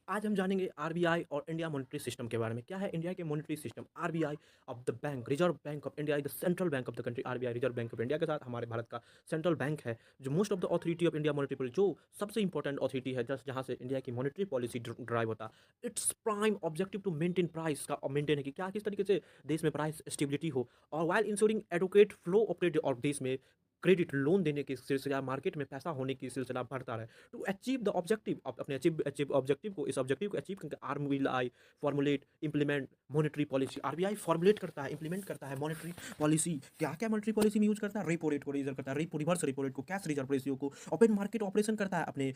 आज हम जानेंगे आरबीआई और इंडिया मॉनेटरी सिस्टम के बारे में। क्या है इंडिया के monetary system? RBI of the bank, reserve bank of India, the central bank of the country. RBI reserve bank of India के साथ हमारे भारत का सेंट्रल बैंक है, जो most of the authority of India monetary policy, जो सबसे important authority है, just जहाँ से इंडिया की मॉनेटरी पॉलिसी ड्राइव होता है। It's prime objective to maintain price का मेंटेन है कि क्या किस तरीके से देश में प्राइस स्टेबिलिटी हो, और while ensuring advocate flow of credit, और देश में क्रेडिट लोन देने की सिलसिला, मार्केट में पैसा होने की सिलसिला बढ़ता रहे। टू अचीव द ऑब्जेक्टिव, अपने अचीव ऑब्जेक्टिव को, इस ऑब्जेक्टिव को अचीव करके RBI formulate implement monetary policy. RBI formulate करता है, इंप्लीमेंट करता है मॉनेटरी पॉलिसी। क्या क्या मॉनेटरी पॉलिसी में यूज करता है? रेपो रेट को रिजर्व करता है, रेपो रिवर्स रेपो रेट को, कैश रिजर्व रेशियो को, ओपन मार्केट ऑपरेशन करता है अपने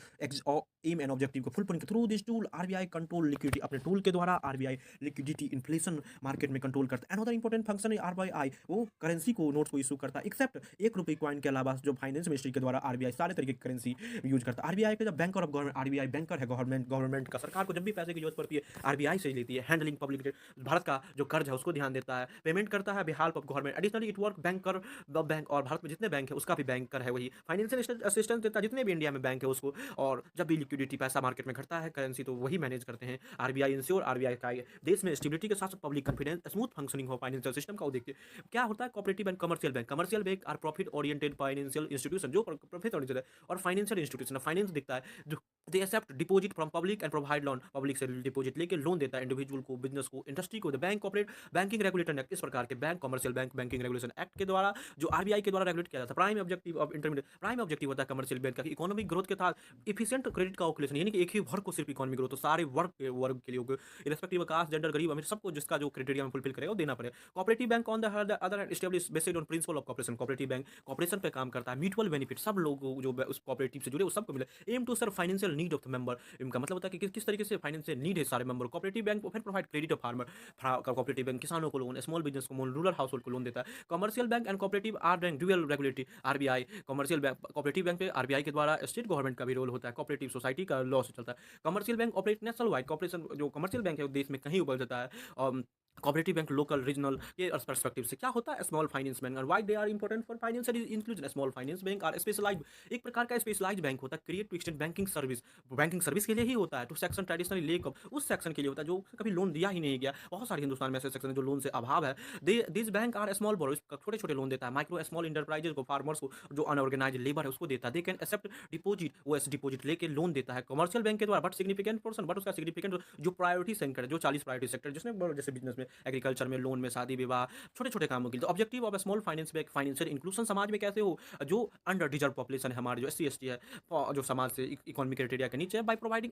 एम एंड ऑब्जेक्टिव को full through this tool RBI control liquidity. अपने टूल के द्वारा आरबीआई लिक्विडिटी इन्फ्लेशन मार्केट में कंट्रोल करता है। अनदर इंपॉर्टेंट फंक्शन है आरबीआई, वो करेंसी को, नोट्स को इशू करता है, एक्सेप्ट ₹1 कॉइन के अलावा, जो फाइनेंस मिनिस्ट्री के द्वारा आरबीआई सारे तरीके की करेंसी यूज करता है। आरबीआई का जब banker of government, RBI banker है गवर्नमेंट का, सरकार को जब भी पैसे की जरूरत पड़ती है आरबीआई से ही लेती है। हैंडलिंग पब्लिक भारत का जो कर्ज है उसको ध्यान देता है, पेमेंट करता है behalf of government. Additionally it work banker the bank, और भारत में जितने बैंक है उसका भी बैंकर है वही, फाइनेंशियल असिस्टेंस देता है जितने भी इंडिया में बैंक है उसको। और जब भी लिक्विडिटी पैसा मार्केट में घटता है, करेंसी, तो वही मैनेज करते हैं। आरबीआई इंश्योर, आरबीआई का देश में स्टेबिलिटी के साथ पब्लिक कॉन्फिडेंस, स्मूथ फंक्शनिंग हो फाइनेंशियल सिस्टम का, वो देखते हैं। क्या होता है cooperative and commercial bank? Commercial bank are profit oriented financial institution, जो प्रॉफिट ओरिएंटेड है, और फाइनेंशियल इंस्टीट्यूशन फाइनेंस दिखता है जो they accept deposit from public and provide loan, public से डिपॉजिट लेके लोन देता है इंडिविजुअल को, बिजनेस को, इंडस्ट्री को। The bank corporate banking regulator act, इस प्रकार के bank commercial bank banking regulation act के द्वारा, जो आरबीआई के द्वारा रेगुलेट किया जाता है। Prime objective of intermediate, prime objective होता है कमर्शियल बैंक का इकोनॉमिक ग्रोथ के साथ इफिशिएंट क्रेडिट कैलकुलेशन, यानी कि एक ही वर्ग को सिर्फ इकोनॉमिक ग्रोथ, तो सारे वर्ग के लिए, इरेस्पेक्टिव कास्ट, जेंडर, गरीब अमीर, सबको जिसका जो क्राइटेरिया में फुलफिल करेगा वो देना पड़ेगा। Cooperative bank on the other hand establish based on principle of cooperation, cooperative bank cooperation पे काम करता है, म्यूचुअल बेनिफिट, सब लोग जो उस कोऑपरेटिव से जुड़े वो सबको मिले। Aim to serve financial need of the member, इनका मतलब होता है कि किस तरीके से फाइनेंशियल नीड है सारे मेंबर। कोऑपरेटिव बैंक फिर provide credit of farmer, cooperative bank किसानों को लोन, स्मॉल बिजनेस को लोन, रूरल हाउस होल्ड को लोन देता है। Commercial bank and cooperative are bank dual regulatory. RBI commercial bank, cooperative bank पे आरबीआई के द्वारा स्टेट गवर्नमेंट का भी रोल होता है, कोऑपरेटिव सोसाइटी का लॉ से चलता है। Commercial bank operate national wide, corporation जो कमर्शियल बैंक है वो देश में कहीं उपलब्ध होता है। और कोऑपरेटिव बैंक लोकल रीजनल के पर्सपेक्टिव से क्या होता है? स्मॉल फाइनेंस बैंक, और why they are important for financial inclusion. Small finance bank are specialized, एक प्रकार का स्पेशलाइज्ड बैंक होता है, create to extend banking service, banking service के लिए ही होता है। To section traditionally lake of, उस सेक्शन के लिए होता है जो कभी लोन दिया ही नहीं गया। बहुत सारे हिंदुस्तान में ऐसे सेक्शन है जो लोन से अभाव है। This bank are small borrowers, छोटे छोटे लोन देता है, माइक्रो स्मॉल इंटरप्राइजेज को, फार्मर्स को, जो अनऑर्गेनाइज लेबर है उसको देता है। दे कैन एक्सेप्ट डिपॉजिट, वो ऐसे डिपॉजिट लेके लोन देता है कमर्शियल बैंक के द्वारा, बट सिग्निफिकेंट पोर्शन, बट उसका सिग्निफिकेंट जो प्रायोरिटी सेक्टर है, जो 40 प्रायोरिटी सेक्टर, जिसमें जैसे बिजनेस में, एग्रीकल्चर में, लोन में, शादी विवाह, छोटे छोटे कामों के लिए। तो objective of small finance bank financial inclusion, समाज में कैसे हो, जो अंडर डिजर्व पॉपुलेशन है, हमारे जो SC ST है, जो समाज से इकोनॉमिक क्राइटेरिया के नीचे है, बाय प्रोवाइडिंग